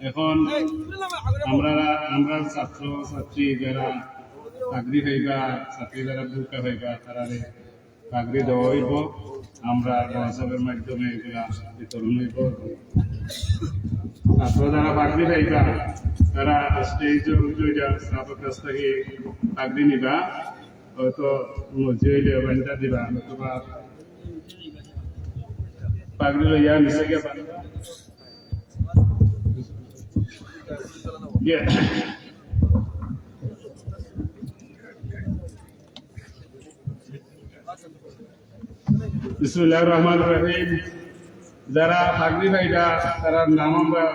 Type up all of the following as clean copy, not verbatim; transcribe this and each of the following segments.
এখন আমরা ছাত্র ছাত্রী যারা চাকরি হইবা ছাত্রী যারা বুকা হইবা তারা চাকরি দেওয়া হইব। আমরা হোয়াটসঅ্যাপের মাধ্যমে এগুলা বিতরণ হইব। ছাত্র যারা চাকরি পাইবা তারা স্টেজ স্টাফের কাছ থেকে চাকরি নিবা, হয়তো মসজিদে বান্ধা দিবা, অথবা চাকরি লইয়া নিচে গেবা। বিসমিল্লাহির রহমানির রহিম। যারা চাকরি পাইবা তার নাম আমরা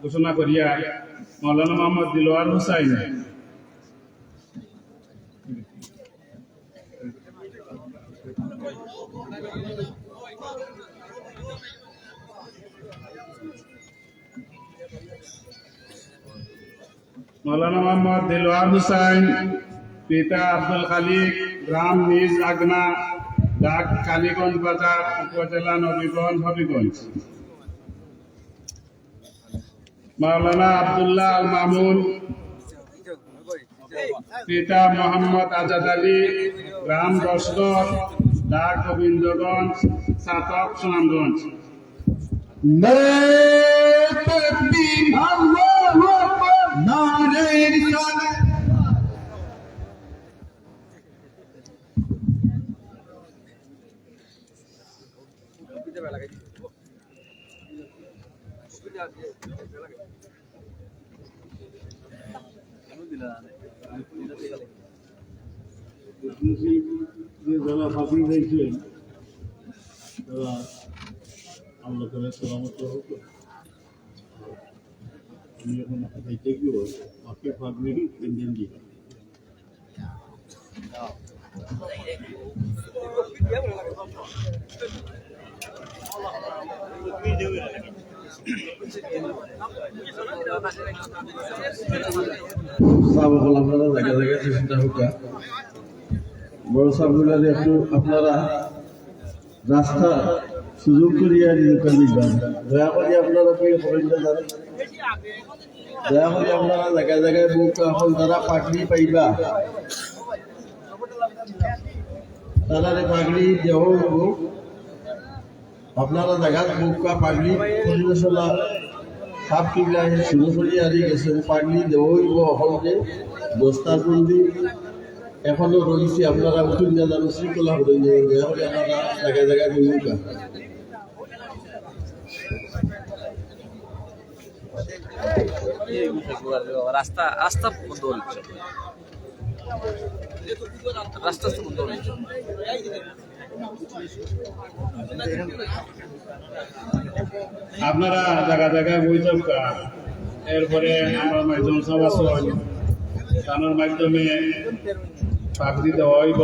ঘোষণা করিয়া মৌলানা মোহাম্মদ দিলওয়ার হুসাইন, মৌলানা মোহাম্মদ দিলওয়ার হুসাইন, পিতা আব্দুল খালিক, গ্রাম নিজ আগনা, ডাক কালীগঞ্জ বাজার, উপজেলা নবীগঞ্জ, হবিগঞ্জ। মৌলানা আব্দুল্লাহ আল মামুন, পিতা মোহাম্মদ আজাদ আলী, গ্রাম দশগড়, ডাক গোবিন্দগঞ্জ, ছাতক, সুনামগঞ্জ। যারা ফাঁসি হয়েছে তারা আল্লাহ তাআলা সালামত হোক। আমি এখন খাইতে গিয়ে আমাকে ফাঁকনি ইন্ডিয়ান দিই। আপনারা জায়গা জায়গায় চিন্তা হোকা বড় সাবগুলা একটু আপনারা রাস্তা সুযোগ করিয়া নিয়োগ দিবেন। দয়া করে আপনারা কি করেন জানেন, দয়া করে আপনারা জায়গায় জায়গায় বুক এখন যারা পাগড়ি পাইবা তারা পাগড়ি দেওয়া হইব। আপনারা জায়গা বুক পাগড়ি পরিবেশনা সাপ কিবলা শুরু করি আর গেছেন, পাগড়ি দেওয়া হইব। হলকে দস্তারবন্দি এখনো রয়েছে, আপনারা উঠুন জানানো শৃঙ্খলা হয়ে যাবেন। দয়া করে আপনারা জায়গায় জায়গায় বুঝুকা। রাস্তা রাস্তা বন্ধ হচ্ছে, রাস্তা বন্ধ হচ্ছে। আপনারা জায়গা জায়গায় বই চলকা। এরপরে আমরা মাধ্যম সভা তানোর মাধ্যমে চাকরি দেওয়া হইব।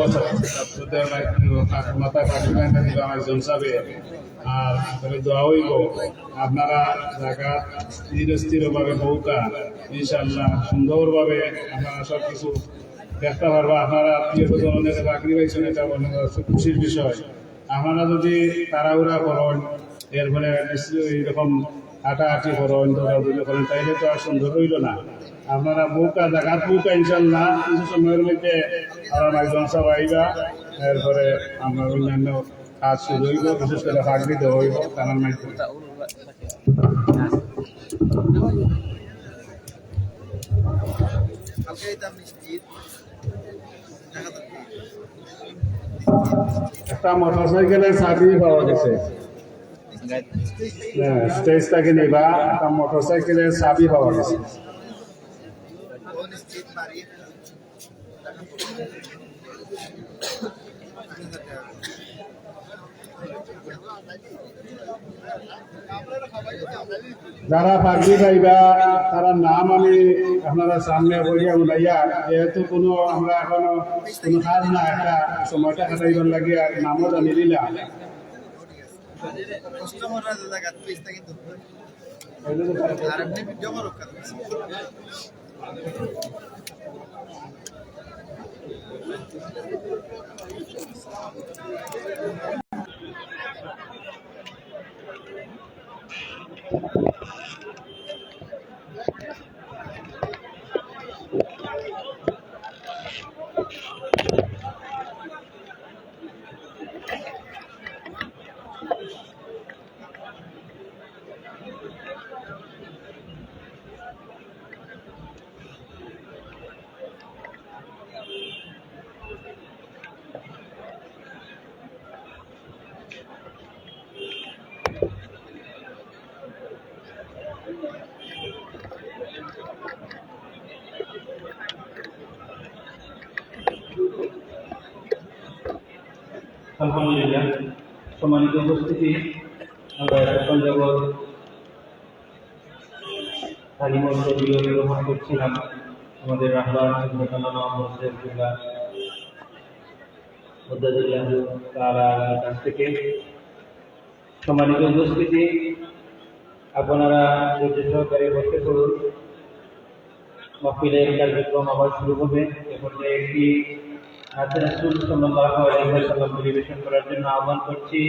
ছাত্রদের মাথায় পাখি বান্ধা দিবা একজন সাবে, আর দেওয়া হইব। আপনারা জায়গা স্থির স্থিরভাবে বউকা ইনশাল্লাহ সুন্দরভাবে আপনারা সব কিছু দেখতে পারবা। আপনারা আত্মীয় স্বজনের চাকরি পাইছেন, এটা খুশির বিষয়। আপনারা যদি তাড়াহুড়া করেন, এরপরে এইরকম হাঁটাহাঁটি করেন, দৌড়াদৌড়ি করেন, তাইলে তো আর সুন্দর হইল না। আপনারা বুকা জায়গার বুকা ইনশাল্লাহ কিছু সময়ের মধ্যে আপনার একজন সব আইবা। এরপরে আপনার অন্যান্য কাজ শুরু হইব, বিশেষ করে চাকরি দেওয়া হইব তার মাধ্যমে। একটা মোটরসাইকেলের চাবি পাওয়া গেছে, স্টেজ থেকে নিবা। একটা মোটরসাইকেলের চাবি পাওয়া গেছে। যারা পাগড়ি পাইবা তারা নাম আমি আপনারা সামনে বলিয়া উলাইয়া, যেহেতু কোনো আমরা এখনো কোনো কাজ না, একটা সময়টা কাটাইবার লাগিয়া নামও জানি দিলা। আলহামদুলিল্লাহ, সম্মানিত উপস্থিতি, আমরা সকল জগৎ তালিমত ভিডিও গ্রহণ করছিলাম আমাদের রাহবার কাছ থেকে। সম্মানিত উপস্থিতি, আপনারা ধৈর্য সহকারে বসে পড়ুন। মাহফিলের কার্যক্রম আবার শুরু হবে। এ পর্যায়ে একটি রাসূল সাল্লাল্লাহু আলাইহি ওয়াসাল্লাম পরিবেশন করার জন্য আহ্বান করছি।